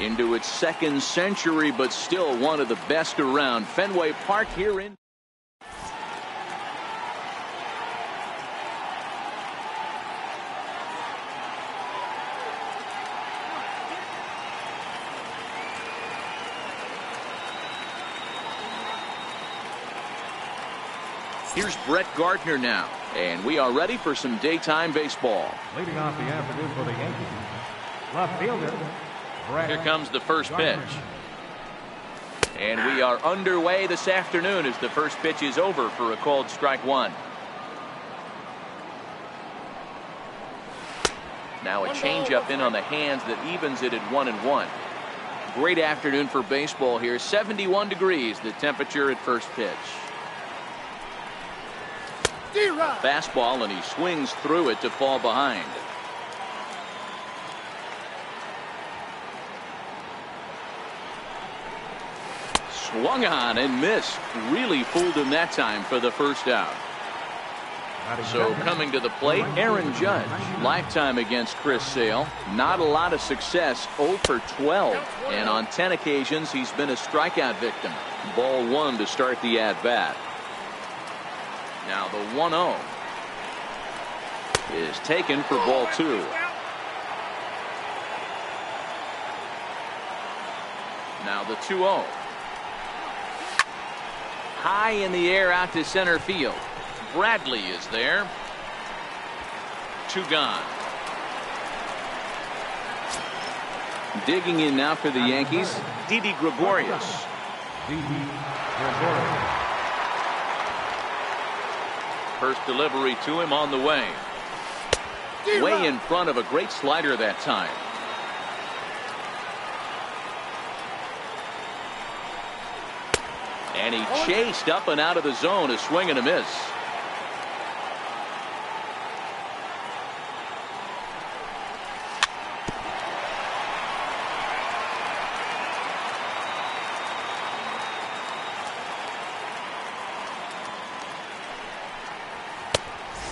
into its second century, but still one of the best around. Fenway Park here in. Here's Brett Gardner now, and we are ready for some daytime baseball. Leading off the afternoon for the Yankees, left fielder. Here comes the first pitch. And we are underway this afternoon as the first pitch is over for a called strike one. Now a changeup in on the hands that evens it at 1-1. Great afternoon for baseball here. 71 degrees the temperature at first pitch. Fastball, and he swings through it to fall behind. Swung on and missed. Really fooled him that time for the first out. So coming to the plate, Aaron Judge. Lifetime against Chris Sale. Not a lot of success. 0 for 12. And on 10 occasions, he's been a strikeout victim. Ball one to start the at-bat. Now the 1-0 is taken for ball two. Now the 2-0. High in the air out to center field. Bradley is there. Two gone. Digging in now for the Yankees, Didi Gregorius. First delivery to him on the way. Way in front of a great slider that time. And he chased up and out of the zone, a swing and a miss.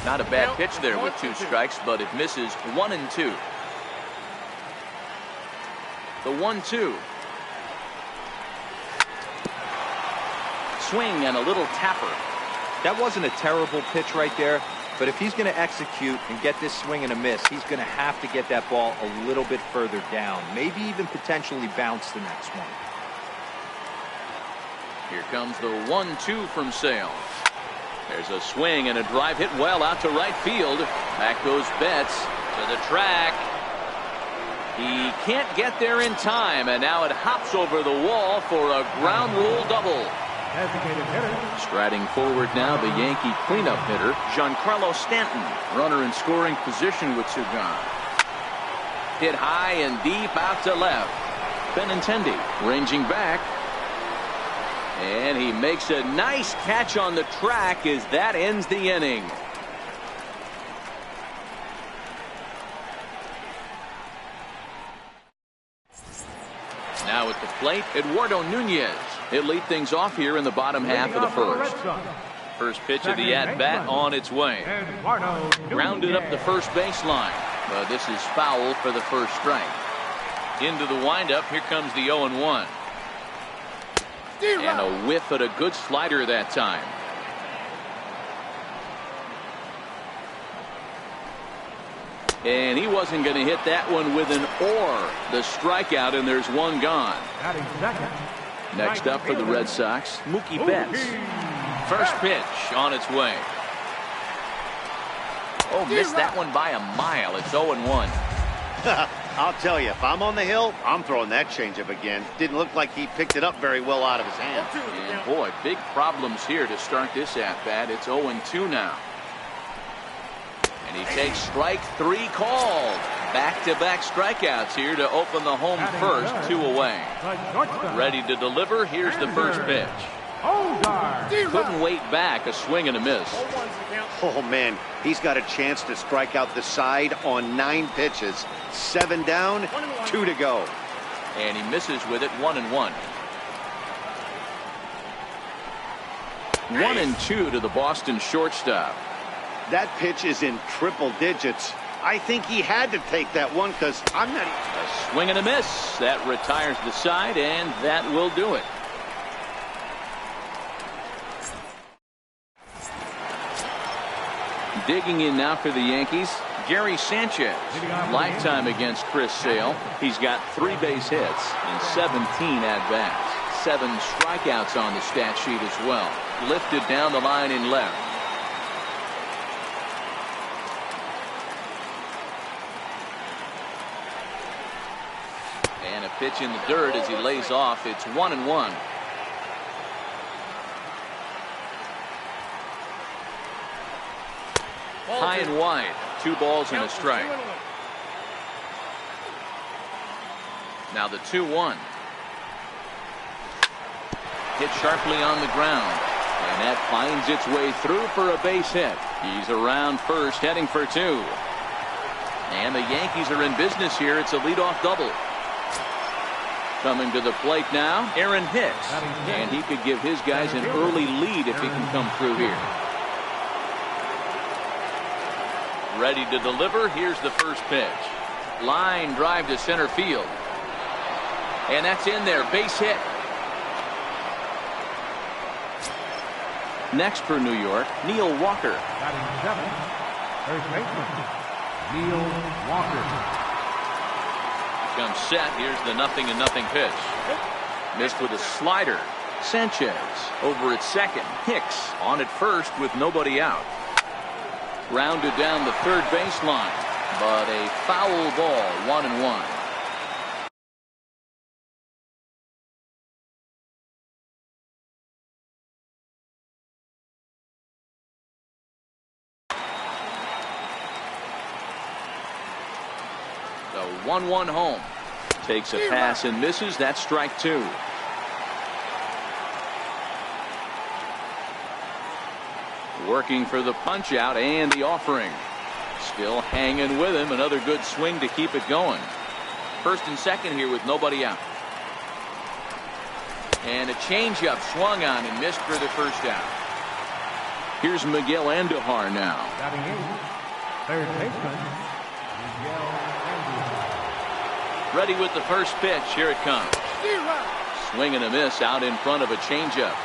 Not a bad pitch there with 2 strikes, but it misses 1-2. The 1-2. Swing and a little tapper. That wasn't a terrible pitch right there, but if he's going to execute and get this swing and a miss, he's going to have to get that ball a little bit further down, maybe even potentially bounce the next one. Here comes the 1-2 from Sale. There's a swing and a drive hit well out to right field. Back goes Betts to the track. He can't get there in time, and now it hops over the wall for a ground rule double. Striding forward now, the Yankee cleanup hitter, Giancarlo Stanton. Runner in scoring position with 2 gone. Hit high and deep out to left. Benintendi ranging back. And he makes a nice catch on the track as that ends the inning. Now at the plate, Eduardo Nunez. He'll lead things off here in the bottom half of the first. First pitch of the at-bat on its way. Grounded up the first baseline. But this is foul for the first strike. Into the windup, here comes the 0-1. And a whiff at a good slider that time. And he wasn't going to hit that one with an or. The strikeout, and there's 1 gone. Next up for the Red Sox, Mookie Betts. First pitch on its way. Oh, missed that one by a mile. It's 0-1. I'll tell you, if I'm on the hill, I'm throwing that changeup again. Didn't look like he picked it up very well out of his hand. And boy, big problems here to start this at-bat. It's 0-2 now. And he takes strike 3 called. Back-to-back strikeouts here to open the home first, 2 away. Ready to deliver. Here's the first pitch. Couldn't wait back. A swing and a miss. Oh, man, he's got a chance to strike out the side on 9 pitches. 7 down, 2 to go. And he misses with it, 1-1. 1-2 to the Boston shortstop. That pitch is in triple digits. I think he had to take that one because I'm not. A swing and a miss. That retires the side, and that will do it. Digging in now for the Yankees, Gary Sanchez. Lifetime against Chris Sale. He's got 3 base hits and 17 at-bats. 7 strikeouts on the stat sheet as well. Lifted down the line in left. And a pitch in the dirt as he lays off. It's 1-1. High and wide. 2 balls and a strike. Now the 2-1. Hit sharply on the ground. And that finds its way through for a base hit. He's around first, heading for 2. And the Yankees are in business here. It's a leadoff double. Coming to the plate now, Aaron Hicks. And he could give his guys an early lead if he can come through here. Ready to deliver. Here's the first pitch. Line drive to center field. And that's in there. Base hit. Next for New York, Neil Walker. Batting 7th, first baseman, Neil Walker. Comes set. Here's the 0-0 pitch. Missed with a slider. Sanchez over at second. Hicks on at first with nobody out. Rounded down the third baseline, but a foul ball. 1-1. The 1-1 home. Takes a pass and misses. That's strike 2. Working for the punch out and the offering. Still hanging with him. Another good swing to keep it going. First and second here with nobody out. And a changeup swung on and missed for the first out. Here's Miguel Andujar now. Batting 8th, third baseman, Miguel Andujar. Ready with the first pitch. Here it comes. Swing and a miss out in front of a changeup.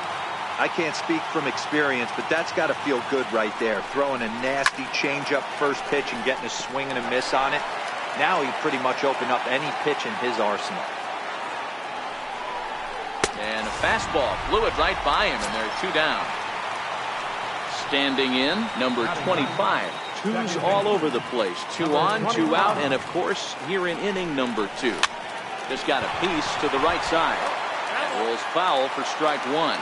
I can't speak from experience, but that's got to feel good right there. Throwing a nasty changeup first pitch and getting a swing and a miss on it. Now he pretty much opened up any pitch in his arsenal. And a fastball flew it right by him, and they're 2 down. Standing in, number 25. 2s all over the place. 2 on, 2 out, and of course, here in inning number 2. Just got a piece to the right side. Rolls foul for strike 1.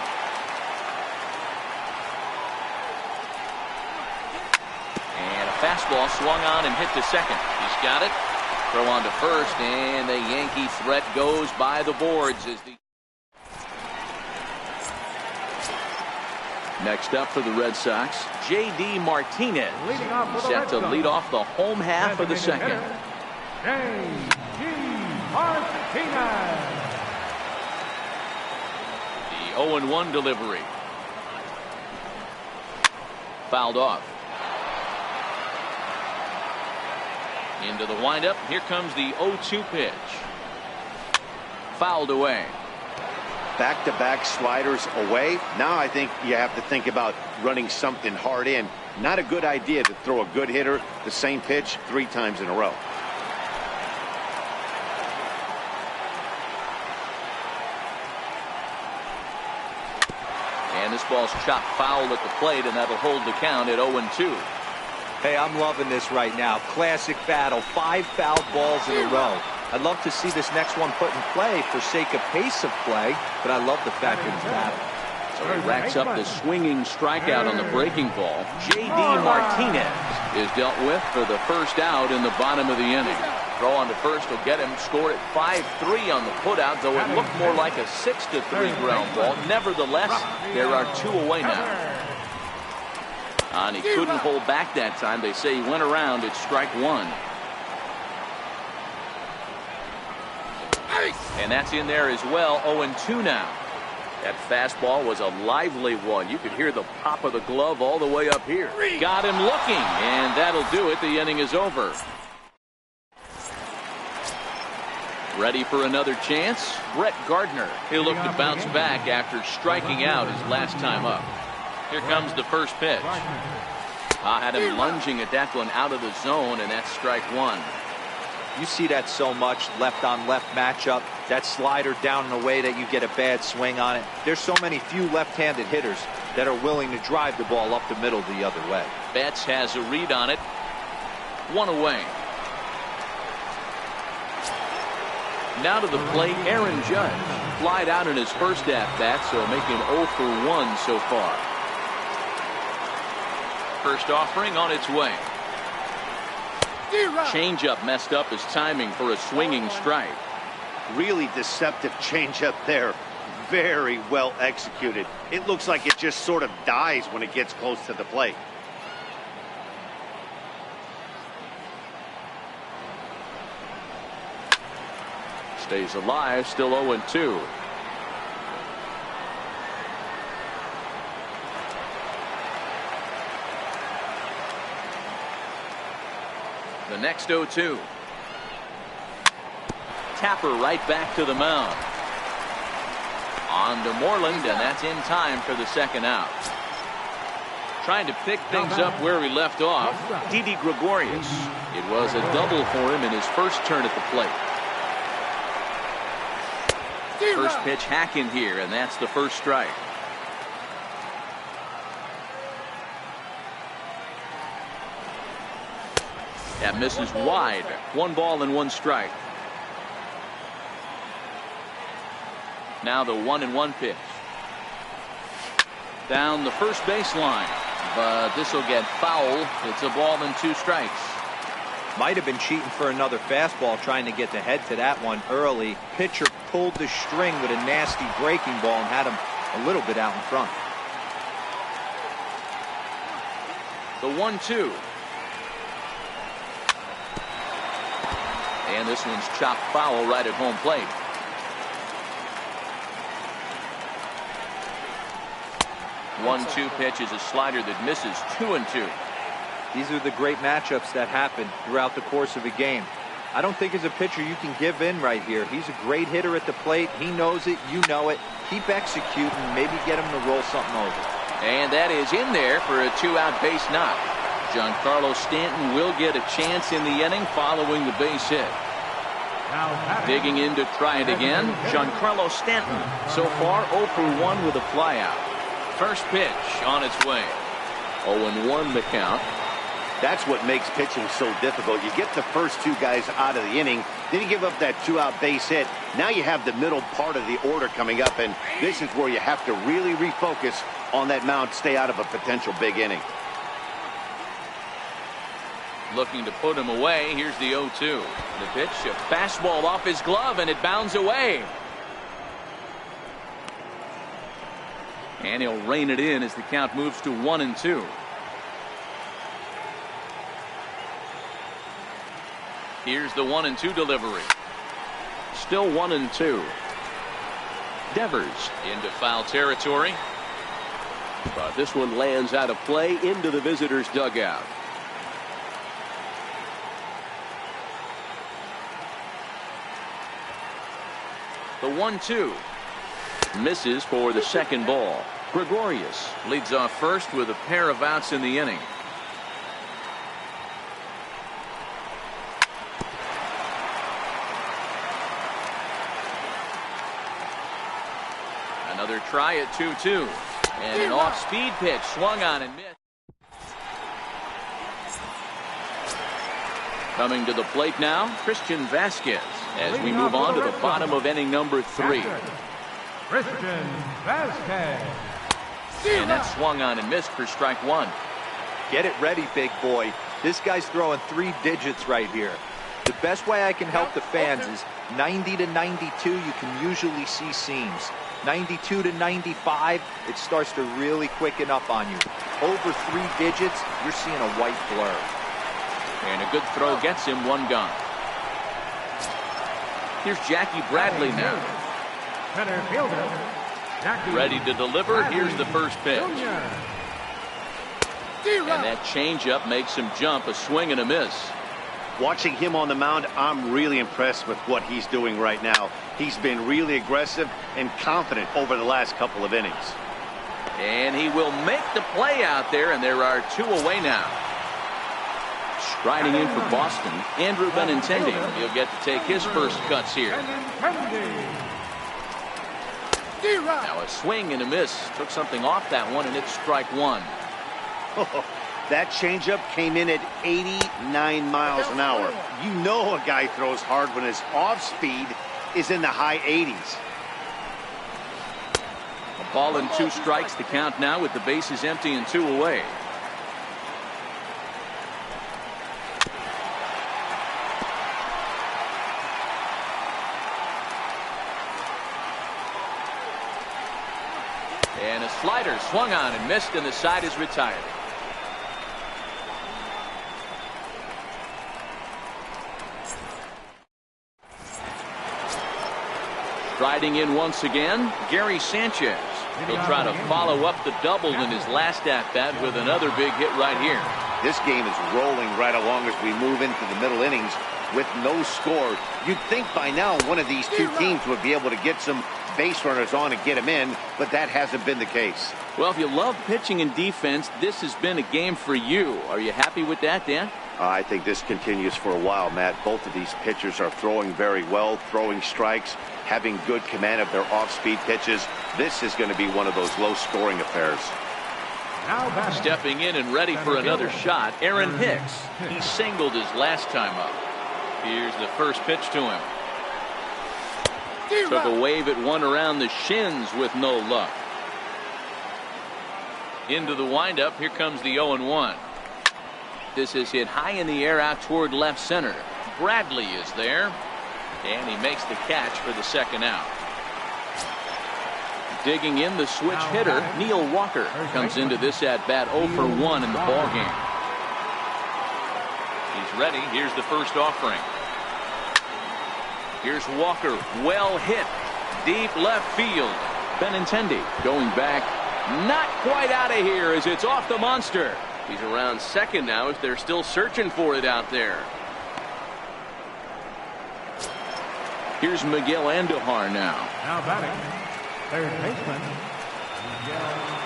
And a fastball swung on and hit to second. He's got it. Throw on to first, and the Yankee threat goes by the boards as the. Next up for the Red Sox, J.D. Martinez, set to lead off the home half of the second. J.D. Martinez. The 0-1 delivery. Fouled off. Into the windup. Here comes the 0-2 pitch. Fouled away. Back-to-back sliders away. Now I think you have to think about running something hard in. Not a good idea to throw a good hitter the same pitch 3 times in a row. And this ball's chopped foul at the plate, and that'll hold the count at 0-2. Hey, I'm loving this right now. Classic battle. 5 fouled balls in a row. I'd love to see this next one put in play for sake of pace of play, but I love the fact that it's battle. So he racks up the swinging strikeout on the breaking ball. J.D. Martinez is dealt with for the first out in the bottom of the inning. Throw on to first will get him. Scored at 5-3 on the putout, though it looked more like a 6-3 ground ball. Nevertheless, there are 2 away now. And he couldn't hold back that time. They say he went around at strike 1. And that's in there as well. 0-2 now. That fastball was a lively one. You could hear the pop of the glove all the way up here. Got him looking, and that'll do it. The inning is over. Ready for another chance? Brett Gardner. He'll look to bounce back after striking out his last time up. Here comes the first pitch. Had him lunging at that one out of the zone, and that's strike one. You see that so much, left on left matchup. That slider down in a way that you get a bad swing on it. There's so many few left-handed hitters that are willing to drive the ball up the middle the other way. Betts has a read on it. One away. Now to the plate, Aaron Judge. Flied out in his first at-bat, so making 0 for 1 so far. First offering on its way. Changeup messed up his timing for a swinging strike. Really deceptive changeup there. Very well executed. It looks like it just sort of dies when it gets close to the plate. Stays alive, still 0-2. The next 0-2. Tapper right back to the mound. On to Moreland, and that's in time for the second out. Trying to pick things up where he left off, Didi Gregorius. It was a double for him in his first turn at the plate. First pitch hacking here, and that's the first strike. That misses wide. 1 ball and 1 strike. Now the 1-1 pitch. Down the first baseline, but this will get foul. It's a ball and 2 strikes. Might have been cheating for another fastball, trying to get the head to that one early. Pitcher pulled the string with a nasty breaking ball and had him a little bit out in front. The 1-2. And this one's chopped foul right at home plate. One-two pitch is a slider that misses. 2-2. These are the great matchups that happen throughout the course of a game. I don't think as a pitcher you can give in right here. He's a great hitter at the plate. He knows it. You know it. Keep executing. Maybe get him to roll something over. And that is in there for a 2-out base knock. Giancarlo Stanton will get a chance in the inning following the base hit. Digging in to try it again, Giancarlo Stanton. So far 0 for 1 with a flyout. First pitch on its way. 0-1 the count. That's what makes pitching so difficult. You get the first 2 guys out of the inning, then you give up that 2-out base hit. Now you have the middle part of the order coming up, and this is where you have to really refocus on that mound, stay out of a potential big inning. Looking to put him away. Here's the 0-2. The pitch, a fastball off his glove, and it bounds away. And he'll rein it in as the count moves to 1-2. Here's the 1-2 delivery. Still 1-2. Devers into foul territory. But this one lands out of play into the visitor's dugout. The 1-2 misses for the second ball. Gregorius leads off first with a pair of outs in the inning. Another try at 2-2. And an off-speed pitch swung on and missed. Coming to the plate now, Christian Vasquez, as we move on to the bottom of inning number 3. Christian Vasquez. And that swung on and missed for strike 1. Get it ready, big boy. This guy's throwing 3 digits right here. The best way I can help the fans is 90 to 92, you can usually see seams. 92 to 95, it starts to really quicken up on you. Over 3 digits, you're seeing a white blur. And a good throw gets him 1 gone. Here's Jackie Bradley now. Center fielder, Ready to deliver. Here's the first pitch. And that changeup makes him jump. A swing and a miss. Watching him on the mound, I'm really impressed with what he's doing right now. He's been really aggressive and confident over the last couple of innings. And he will make the play out there, and there are 2 away now. Striding in for Boston, Andrew Benintendi. He'll get to take his first cuts here. Now a swing and a miss. Took something off that one, and it's strike 1. That changeup came in at 89 miles an hour. You know a guy throws hard when his off speed is in the high 80s. A ball and 2 strikes to count now with the bases empty and 2 away. And a slider swung on and missed, and the side is retired. Striding in once again, Gary Sanchez. He'll try to follow up the double in his last at-bat with another big hit right here. This game is rolling right along as we move into the middle innings with no score. You'd think by now one of these 2 teams would be able to get some base runners on and get them in, but that hasn't been the case. Well, if you love pitching and defense, this has been a game for you. Are you happy with that, Dan? I think this continues for a while, Matt. Both of these pitchers are throwing very well, throwing strikes, having good command of their off-speed pitches. This is going to be one of those low-scoring affairs. Stepping in and ready for another shot, Aaron Hicks. He singled his last time up. Here's the first pitch to him. Took a wave at one around the shins with no luck. Into the windup. Here comes the 0-1. This is hit high in the air out toward left center. Bradley is there, and he makes the catch for the second out. Digging in, the switch hitter, Neil Walker, comes into this at-bat 0 for 1 in the ballgame. He's ready. Here's the first offering. Here's Walker, well hit, deep left field. Benintendi going back, not quite out of here as it's off the monster. He's around second now if they're still searching for it out there. Here's Miguel Andujar now. Now batting, third baseman, Miguel Andujar.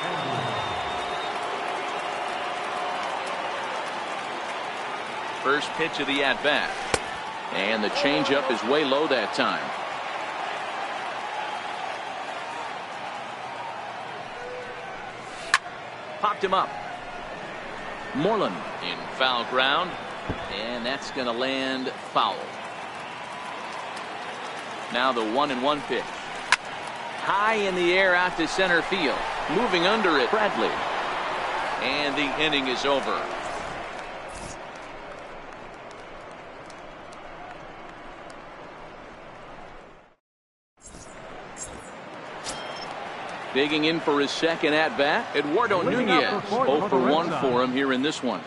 First pitch of the at-bat. And the changeup is way low that time. Popped him up. Moreland in foul ground, and that's going to land foul. Now the 1-1 pitch. High in the air out to center field. Moving under it, Bradley. And the inning is over. Digging in for his second at-bat, Eduardo Nunez. 0 for 1 for him here in this one.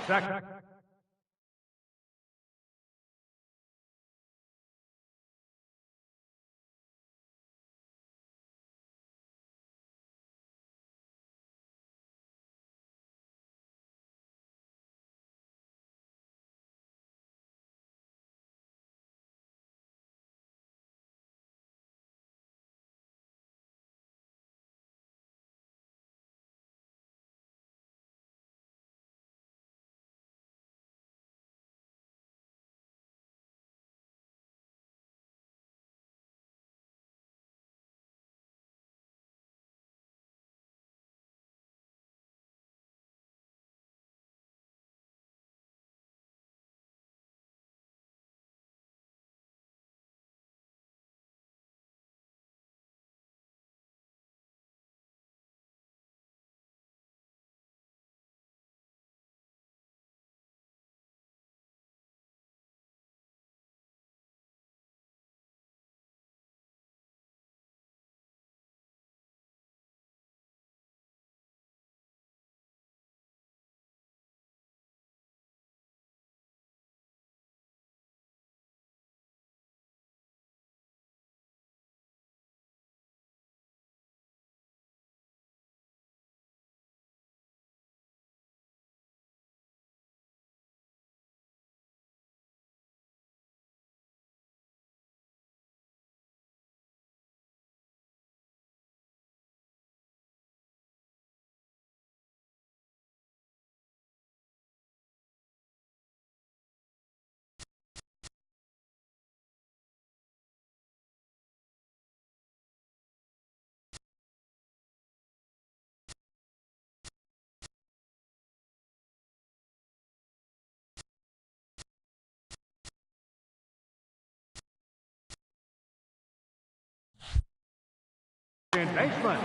Second baseman,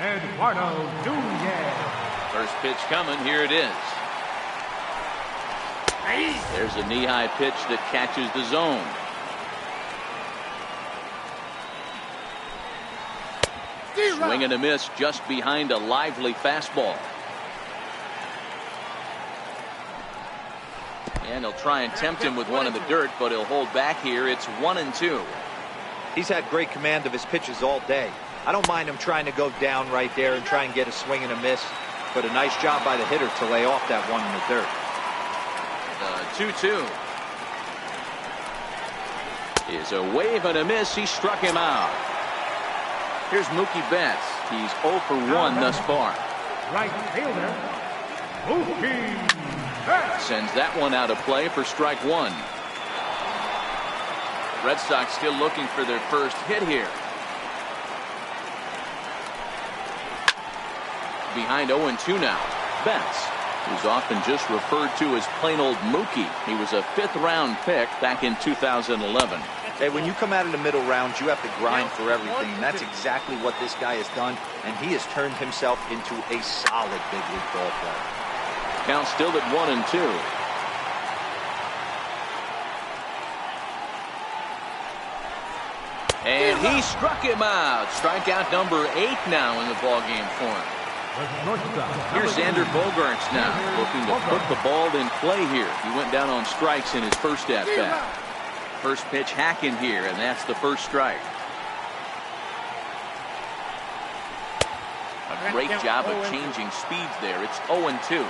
Eduardo Nunez. First pitch coming. Here it is. There's a knee-high pitch that catches the zone. Swing and a miss just behind a lively fastball. And he'll try and tempt him with one in the dirt, but he'll hold back here. It's 1-2. He's had great command of his pitches all day. I don't mind him trying to go down right there and try and get a swing and a miss, but a nice job by the hitter to lay off that one in the dirt. 2-2. Is a wave and a miss. He struck him out. Here's Mookie Betts. He's 0 for 1 thus far. Right fielder, Mookie Betts. Sends that one out of play for strike one. Red Sox still looking for their first hit here. Behind 0-2 now. Betts, who's often just referred to as plain old Mookie. He was a 5th-round pick back in 2011. Hey, when you come out of the middle rounds, you have to grind for everything, and that's exactly what this guy has done, and he has turned himself into a solid big league ball player. Count still at 1-2. And he struck him out. Strikeout number 8 now in the ballgame for him. Here's Xander Bogaerts now, looking to put the ball in play here. He went down on strikes in his first at-bat. First pitch hacking here, and that's the first strike. A great job of changing speeds there. It's 0-2.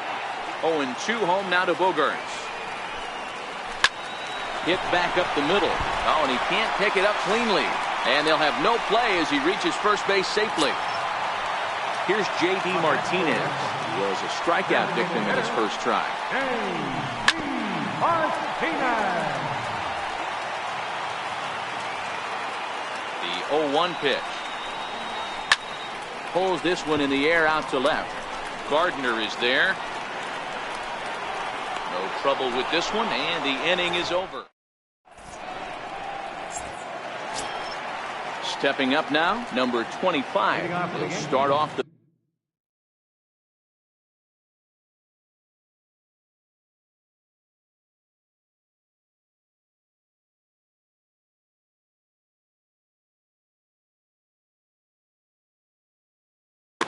0-2 home now to Bogaerts. Hit back up the middle. Oh, and he can't pick it up cleanly. And they'll have no play as he reaches first base safely. Here's J.D. Martinez. He was a strikeout victim in his first try. J.D. Martinez. The 0-1 pitch. Pulls this one in the air out to left. Gardner is there. No trouble with this one, and the inning is over. Stepping up now, number 25. He'll start off the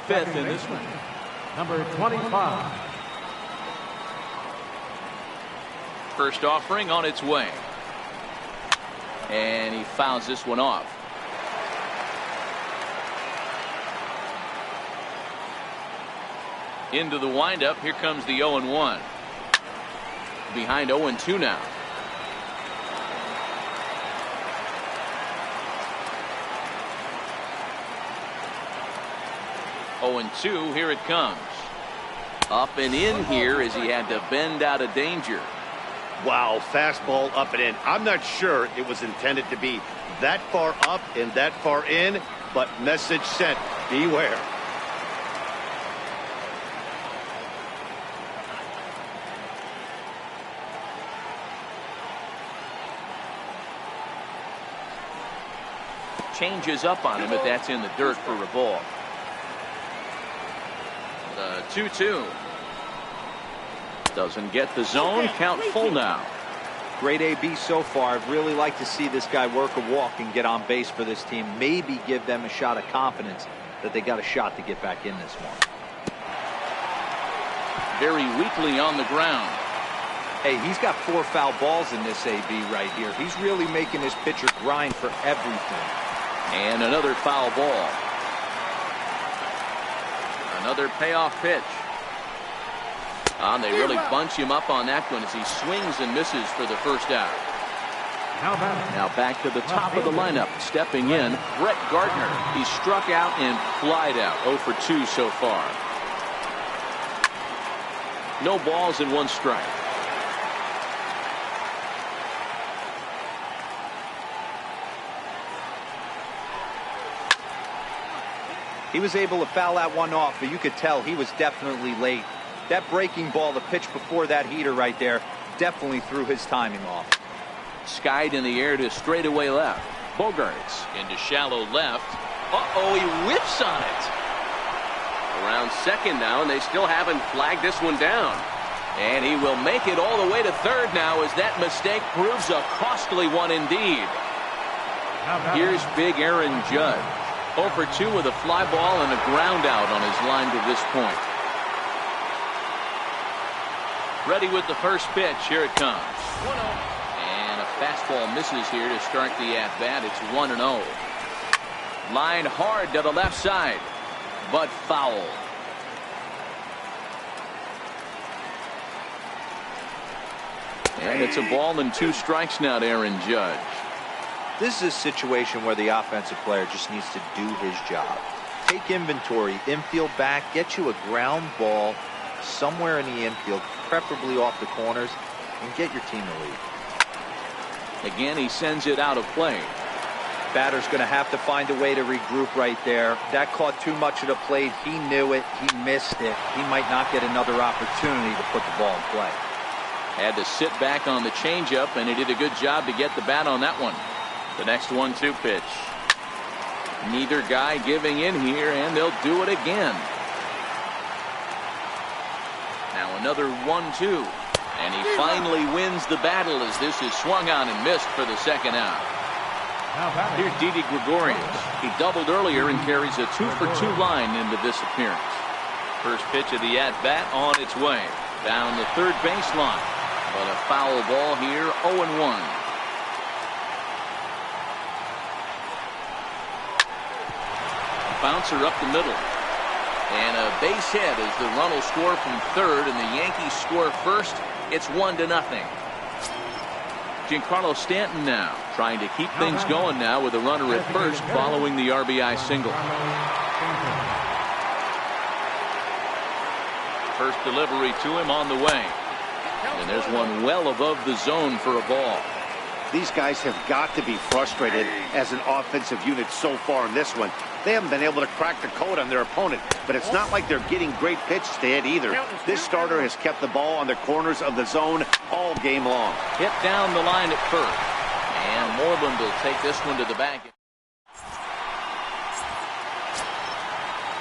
fifth in this one. Number 25. First offering on its way. And he fouls this one off. Into the windup. Here comes the 0-1. Behind 0-2 now. Oh, and 2, here it comes. Up and in here as he had to bend out of danger. Wow, fastball up and in. I'm not sure it was intended to be that far up and that far in, but message sent, beware. Changes up on him, but that's in the dirt for a ball. The 2-2. Doesn't get the zone. Count full now. Great AB so far. I'd really like to see this guy work a walk and get on base for this team. Maybe give them a shot of confidence that they got a shot to get back in this one. Very weakly on the ground. Hey, he's got 4 foul balls in this AB right here. He's really making his pitcher grind for everything. And another foul ball. Another payoff pitch. And they really bunch him up on that one as he swings and misses for the first out. Now back to the top of the lineup. Stepping in, Brett Gardner. He struck out and flied out. 0 for 2 so far. No balls and 1 strike. He was able to foul that one off, but you could tell he was definitely late. That breaking ball, the pitch before that heater right there, definitely threw his timing off. Skied in the air to straightaway left. Bogaerts into shallow left. Uh-oh, he whiffs on it. Around second now, and they still haven't flagged this one down. And he will make it all the way to third now as that mistake proves a costly one indeed. Here's big Aaron Judge. 0 for 2 with a fly ball and a ground out on his line to this point. Ready with the first pitch. Here it comes. 1-0. And a fastball misses here to start the at-bat. It's 1-0. Line hard to the left side, but foul. And it's a ball and 2 strikes now to Aaron Judge. This is a situation where the offensive player just needs to do his job. Take inventory, infield back, get you a ground ball somewhere in the infield, preferably off the corners, and get your team the lead. Again, he sends it out of play. Batter's going to have to find a way to regroup right there. That caught too much of the plate. He knew it. He missed it. He might not get another opportunity to put the ball in play. Had to sit back on the changeup, and he did a good job to get the bat on that one. The next 1-2 pitch. Neither guy giving in here, and they'll do it again. Now another 1-2. And he finally wins the battle as this is swung on and missed for the second out. Here's Didi Gregorius. He doubled earlier and carries a 2 for 2 line into this appearance. First pitch of the at-bat on its way. Down the third baseline. But a foul ball here, 0-1. Bouncer up the middle. And a base hit as the run will score from third and the Yankees score first. It's 1-0. Giancarlo Stanton now trying to keep things going now with a runner at first following the RBI single. First delivery to him on the way. And there's one well above the zone for a ball. These guys have got to be frustrated as an offensive unit so far in this one. They haven't been able to crack the code on their opponent, but it's not like they're getting great pitches to hit either. This starter has kept the ball on the corners of the zone all game long. Hit down the line at first. And Moreland will take this one to the bank.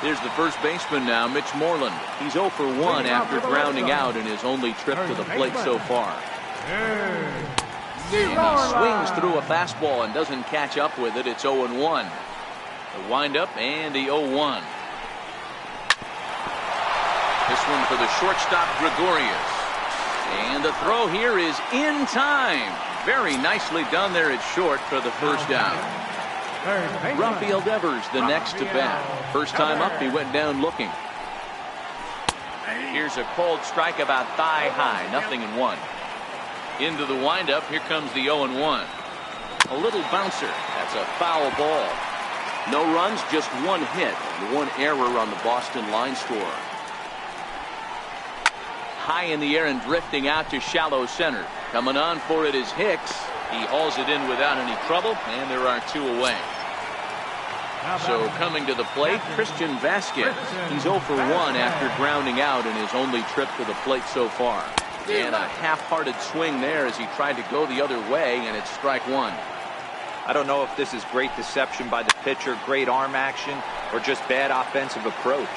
Here's the first baseman now, Mitch Moreland. He's 0 for 1 after grounding out in his only trip to the plate so far. And he swings through a fastball and doesn't catch up with it. It's 0-1. The windup and the 0-1. This one for the shortstop Gregorius. And the throw here is in time. Very nicely done there at short for the first out. Rafael Devers the next to bat. First time up, he went down looking. Here's a cold strike about thigh high. 0-1. Into the windup. Here comes the 0-1. A little bouncer. That's a foul ball. No runs, just 1 hit. And 1 error on the Boston line score. High in the air and drifting out to shallow center. Coming on for it is Hicks. He hauls it in without any trouble, and there are 2 away. So coming to the plate, Christian Vasquez. He's 0 for 1 after grounding out in his only trip to the plate so far. And a half-hearted swing there as he tried to go the other way, and it's strike 1. I don't know if this is great deception by the pitcher, great arm action, or just bad offensive approach.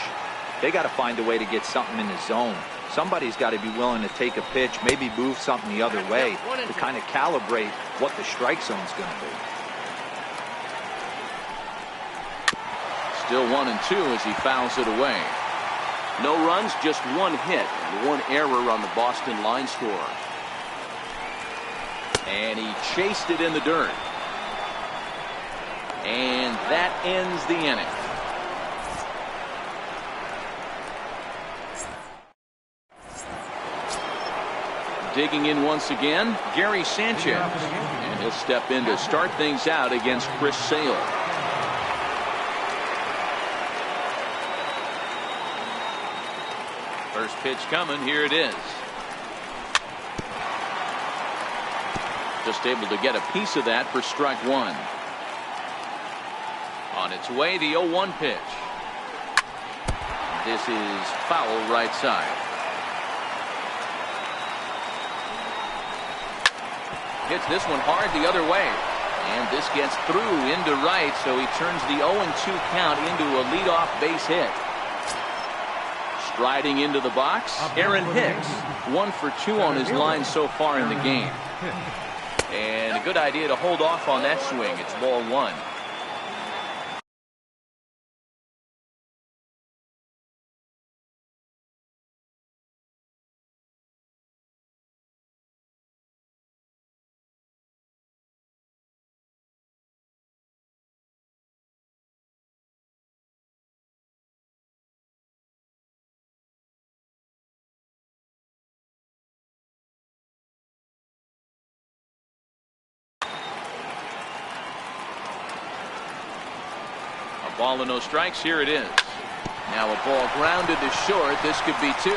They got to find a way to get something in the zone. Somebody's got to be willing to take a pitch, maybe move something the other way to kind of calibrate what the strike zone's going to be. Still 1-2 as he fouls it away. No runs, just 1 hit, and 1 error on the Boston line score. And he chased it in the dirt. And that ends the inning. Digging in once again, Gary Sanchez. And he'll step in to start things out against Chris Sale. First pitch coming. Here it is. Just able to get a piece of that for strike 1. On its way, the 0-1 pitch. This is foul right side. Hits this one hard the other way. And this gets through into right, so he turns the 0-2 count into a leadoff base hit. Striding into the box, Aaron Hicks. 1 for 2 on his line so far in the game. And a good idea to hold off on that swing. It's ball 1. Ball and no strikes. Here it is. Now a ball grounded to short. This could be 2.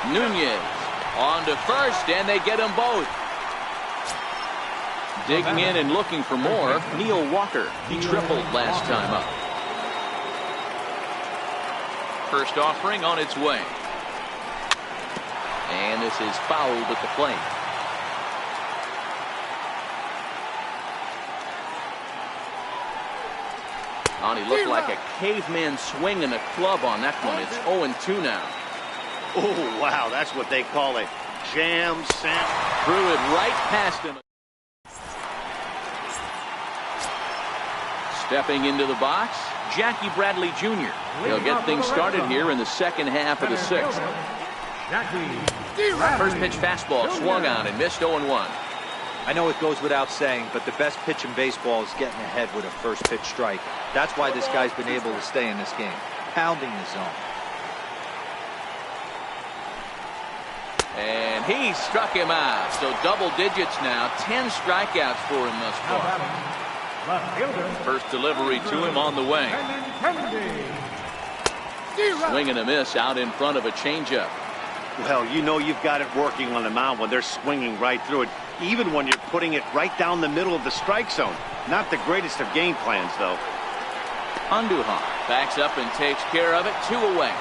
Nunez on to first, and they get them both. Digging in and looking for more, Neil Walker. He tripled last time up. First offering on its way. And this is fouled at the plate. He looked like a caveman swinging a club on that one. It's 0-2 now. Oh, wow. That's what they call a jam sandwich. Threw it right past him. Stepping into the box, Jackie Bradley Jr. He'll get things started here in the second half of the 6th. First pitch fastball swung on and missed 0-1. I know it goes without saying, but the best pitch in baseball is getting ahead with a first pitch strike. That's why this guy's been able to stay in this game, pounding the zone. And he struck him out. So double digits now, 10 strikeouts for him thus far. First delivery to him on the way. Swing and a miss out in front of a changeup. Well, you know you've got it working on the mound when they're swinging right through it, even when you're putting it right down the middle of the strike zone. Not the greatest of game plans, though. Andujar backs up and takes care of it. 2 away.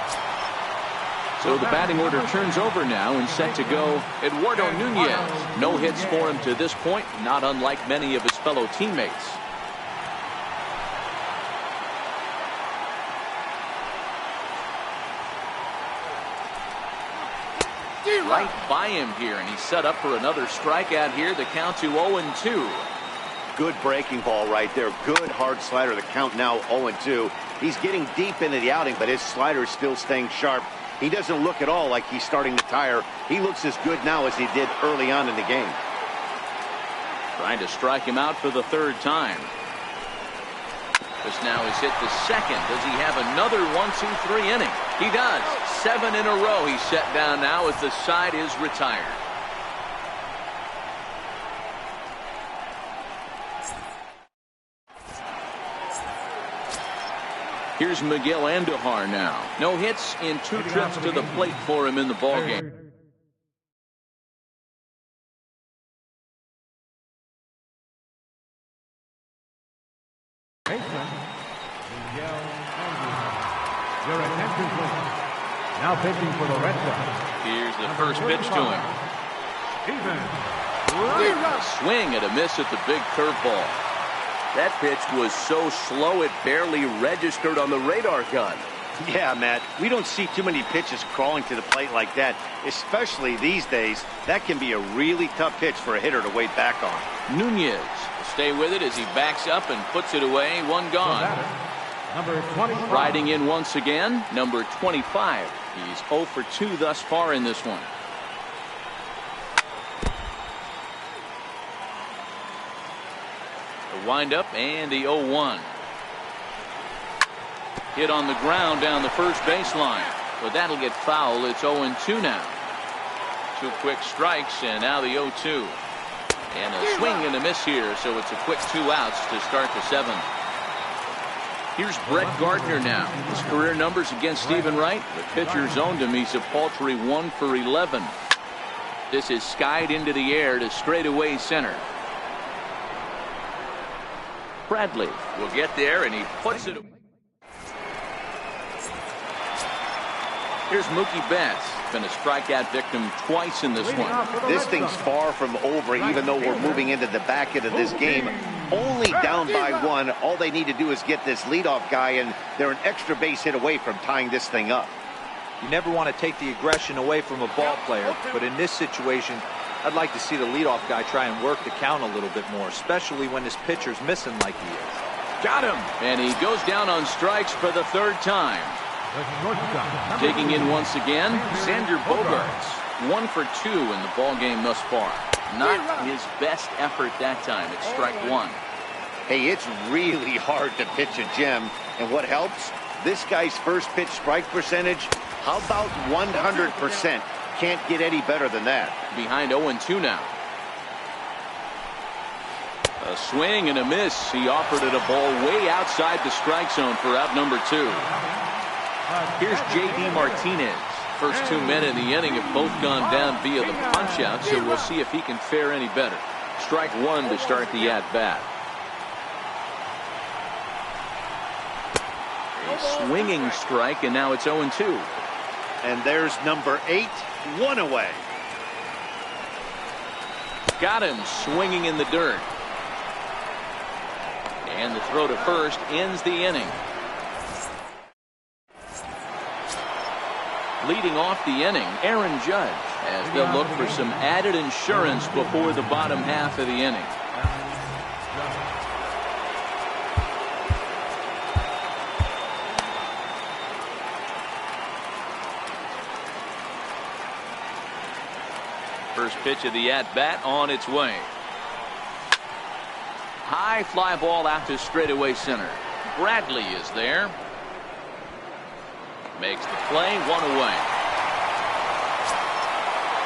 So the batting order turns over now and set to go Eduardo Nunez. No hits for him to this point, not unlike many of his fellow teammates. Right by him here, and he's set up for another strikeout here. The count to 0-2. Good breaking ball right there. Good hard slider. The count now 0-2. He's getting deep into the outing, but his slider is still staying sharp. He doesn't look at all like he's starting to tire. He looks as good now as he did early on in the game. Trying to strike him out for the 3rd time. This now is hit the 2nd. Does he have another 1-2-3 inning? He does. 7 in a row he's set down now as the side is retired. Here's Miguel Andujar now. No hits in 2 trips to the plate for him in the ballgame. Your attention, please. Now pitching for the Red Sox. Here's the first pitch to him. Swing and a miss at the big curveball. That pitch was so slow it barely registered on the radar gun. Yeah, Matt, we don't see too many pitches crawling to the plate like that, especially these days. That can be a really tough pitch for a hitter to wait back on. Nunez will stay with it as he backs up and puts it away. 1 gone. Number 25. Riding in once again, number 25. He's 0 for 2 thus far in this one. The windup and the 0-1. Hit on the ground down the first baseline. But that'll get foul. It's 0-2 now. 2 quick strikes and now the 0-2. And a swing and a miss here, so it's a quick 2 outs to start the 7th. Here's Brett Gardner now. His career numbers against Stephen Wright. The pitcher's owned him. He's a paltry 1 for 11. This is skied into the air to straightaway center. Bradley will get there, and he puts it away. Here's Mookie Betts. Been a strikeout victim twice in this one. This thing's far from over, even though we're moving into the back end of this game. only down by one. All they need to do is get this leadoff guy, and they're an extra base hit away from tying this thing up. You never want to take the aggression away from a ball player, but in this situation, I'd like to see the leadoff guy try and work the count a little bit more, especially when his pitcher's missing like he is. Got him. And he goes down on strikes for the third time. Digging in once again, Xander Bogaerts. 1 for 2 in the ball game thus far. Not his best effort that time. It's strike one. Hey, it's really hard to pitch a gem. And what helps? This guy's first pitch strike percentage, how about 100%? Can't get any better than that. Behind 0-2 now. A swing and a miss. He offered it a ball way outside the strike zone for out number 2. Here's J.D. Martinez. First 2 men in the inning have both gone down via the punch-out, so we'll see if he can fare any better. Strike one to start the at-bat. A swinging strike, and now it's 0-2. And there's number 8, 1 away. Got him swinging in the dirt. And the throw to first ends the inning. Leading off the inning, Aaron Judge, as they'll look for some added insurance before the bottom half of the inning. First pitch of the at-bat on its way. High fly ball out to straightaway center. Bradley is there. Makes the play, 1 away.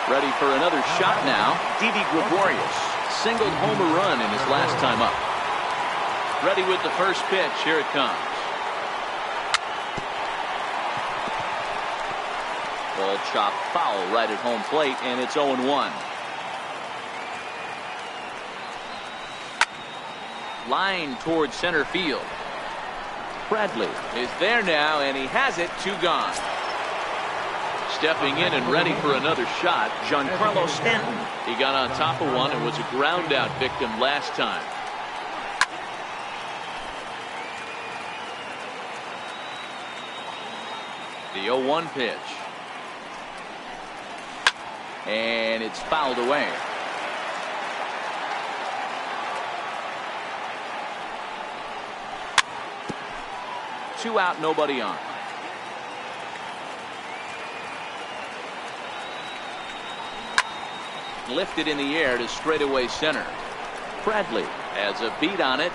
Ready for another shot now. Didi Gregorius singled home a run in his last time up. Ready with the first pitch. Here it comes. Ball chopped foul right at home plate, and it's 0-1. Line towards center field. Bradley is there now, and he has it. 2 gone. Stepping in and ready for another shot, Giancarlo Stanton. He got on top of one and was a ground out victim last time. The 0-1 pitch. And it's fouled away. Two out, nobody on. Lifted in the air to straightaway center. Bradley has a beat on it.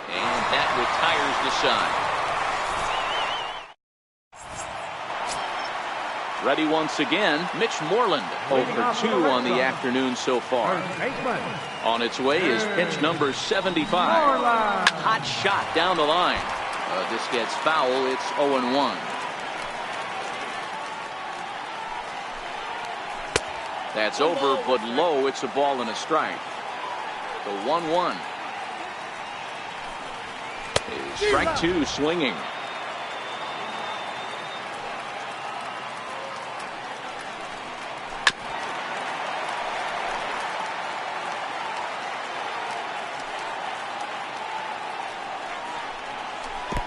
And that retires the side. Ready once again, Mitch Moreland. 0 for 2 on the afternoon so far. On its way is pitch number 75. Hot shot down the line. This gets foul. It's 0-1. That's over, but low. It's a ball and a strike. The 1-1. Strike 2 swinging.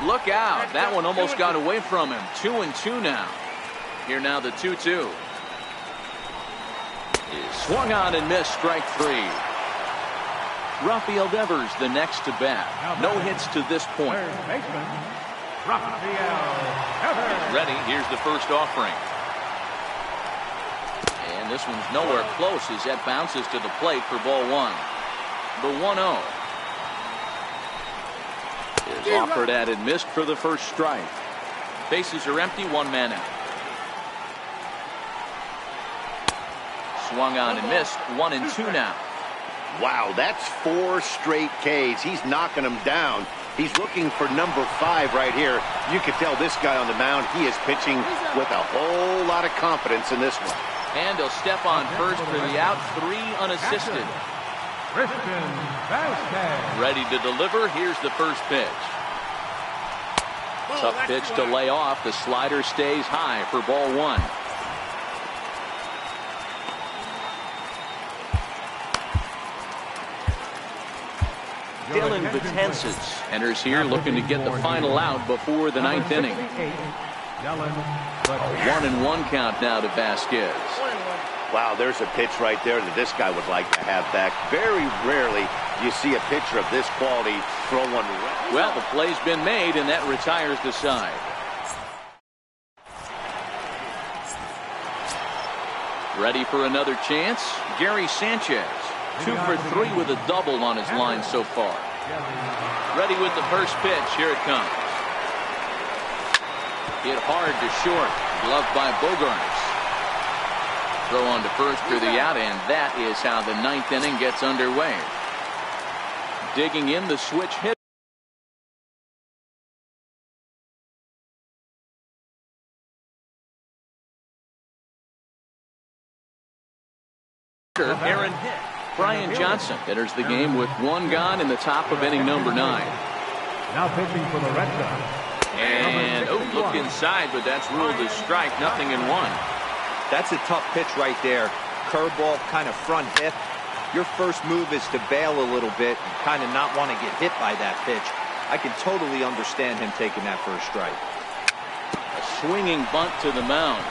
Look out. That one almost got away from him. 2-2 now. Here now the 2-2. Swung on and missed. Strike 3. Rafael Devers the next to bat. No hits to this point. Ready. Here's the first offering. And this one's nowhere close as that bounces to the plate for ball 1. The 1-0. Is offered at and missed for the first strike. Bases are empty, 1 man out. Swung on and missed. 1-2 now. Wow, that's 4 straight Ks. He's knocking them down. He's looking for number 5 right here. You can tell this guy on the mound, he is pitching with a whole lot of confidence in this one. And he'll step on first for the out. 3 unassisted. Ready to deliver. Here's the first pitch. Tough pitch to lay off. The slider stays high for ball 1. Dylan Betances enters here looking to get the final out before the ninth inning. A 1-1 count now to Vasquez. Wow, there's a pitch right there that this guy would like to have back. Very rarely you see a pitcher of this quality throw one. Well, the play's been made, and that retires the side. Ready for another chance? Gary Sanchez. 2 for 3 with a double on his line so far. Ready with the first pitch. Here it comes. Hit hard to short. Gloved by Bogarts. Throw on to first for the out, and that is how the ninth inning gets underway. Digging in the switch hit. Aaron Hicks. Brian Johnson enters the game with 1 gone in the top of inning number 9. Now pitching for the Red Sox. And look inside, but that's ruled as strike. Nothing in 1. That's a tough pitch right there. Curveball, kind of front hip. Your first move is to bail a little bit and kind of not want to get hit by that pitch. I can totally understand him taking that first strike. A swinging bunt to the mound.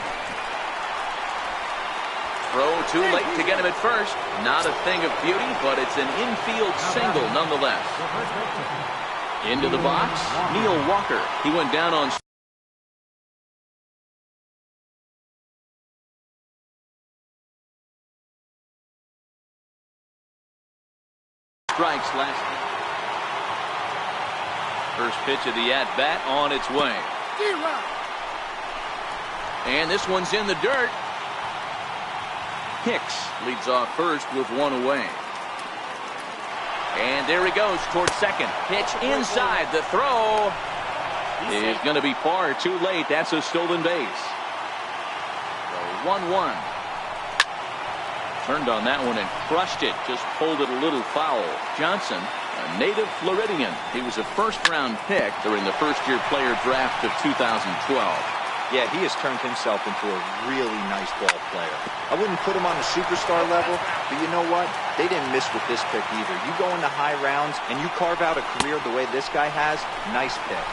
Throw too late to get him at first. Not a thing of beauty, but it's an infield single nonetheless. Into the box, Neil Walker. He went down on strikes last. First pitch of the at-bat on its way. And this one's in the dirt. Hicks leads off first with 1 away. And there he goes towards second. Pitch inside. The throw is going to be far too late. That's a stolen base. So 1-1. Turned on that one and crushed it. Just pulled it a little foul. Johnson, a native Floridian. He was a first-round pick during the first-year player draft of 2012. Yeah, he has turned himself into a really nice ball player. I wouldn't put him on the superstar level, but you know what? They didn't miss with this pick either. You go into high rounds and you carve out a career the way this guy has, nice pick.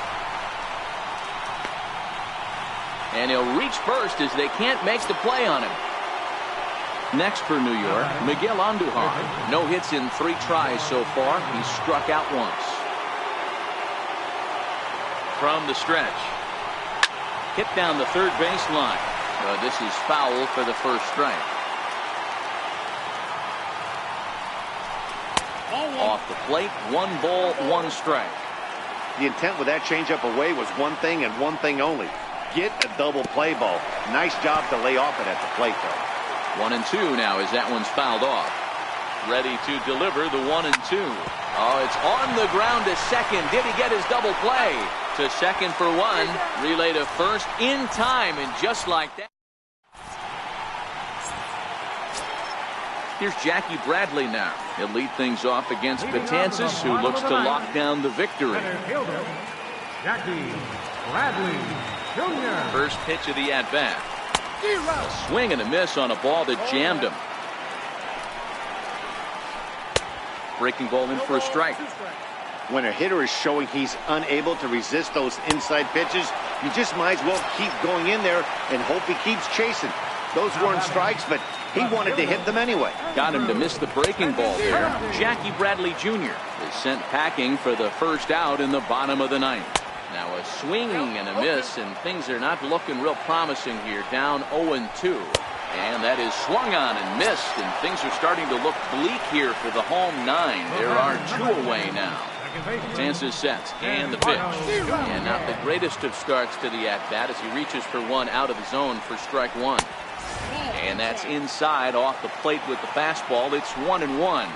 And he'll reach first as they can't make the play on him. Next for New York, Miguel Andujar. No hits in 3 tries so far. He's struck out once. From the stretch. Hit down the third baseline. This is foul for the first strike. Off the plate, 1 ball, 1 strike. The intent with that changeup away was one thing and one thing only. Get a double play ball. Nice job to lay off it at the plate, though. 1-2 now as that one's fouled off. Ready to deliver the 1-2. Oh, it's on the ground to second. Did he get his double play? To second for 1. Relay to first in time, and just like that. Here's Jackie Bradley now. He'll lead things off against Betances, who looks to lock down the victory. Jackie Bradley Jr. First pitch of the at-bat. A swing and a miss on a ball that jammed him. Breaking ball in for a strike. When a hitter is showing he's unable to resist those inside pitches, you just might as well keep going in there and hope he keeps chasing. Those weren't strikes, but he wanted to hit them anyway. Got him to miss the breaking ball there. Jackie Bradley Jr. is sent packing for the first out in the bottom of the 9th. Now a swing and a miss, and things are not looking real promising here. Down 0-2. And that is swung on and missed, and things are starting to look bleak here for the home 9. There are 2 away now. Betances sets, and the pitch. And not the greatest of starts to the at-bat as he reaches for 1 out of the zone for strike 1. And that's inside off the plate with the fastball. It's 1-1.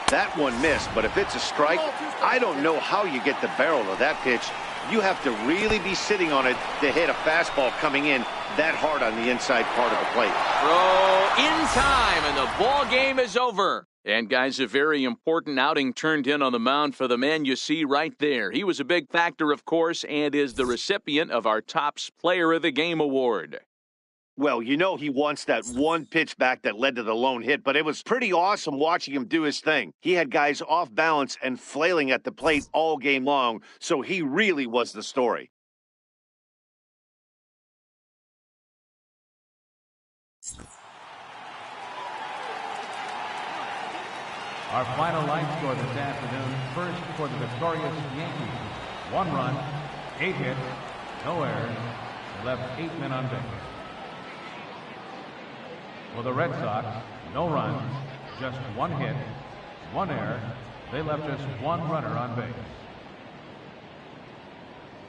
That one missed, but if it's a strike, I don't know how you get the barrel of that pitch. You have to really be sitting on it to hit a fastball coming in that hard on the inside part of the plate. Throw in time, and the ball game is over. And guys, a very important outing turned in on the mound for the man you see right there. He was a big factor, of course, and is the recipient of our Topps Player of the Game award. Well, you know he wants that one pitch back that led to the lone hit, but it was pretty awesome watching him do his thing. He had guys off balance and flailing at the plate all game long, so he really was the story. Our final line score this afternoon. First for the victorious Yankees. 1 run, 8 hits, no errors. They left 8 men on base. For the Red Sox, no runs, just 1 hit, 1 error. They left just 1 runner on base.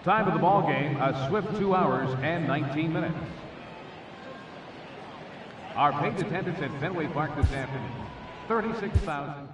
Time of the ball game, a swift 2 hours and 19 minutes. Our paid attendance at Fenway Park this afternoon, 36,000.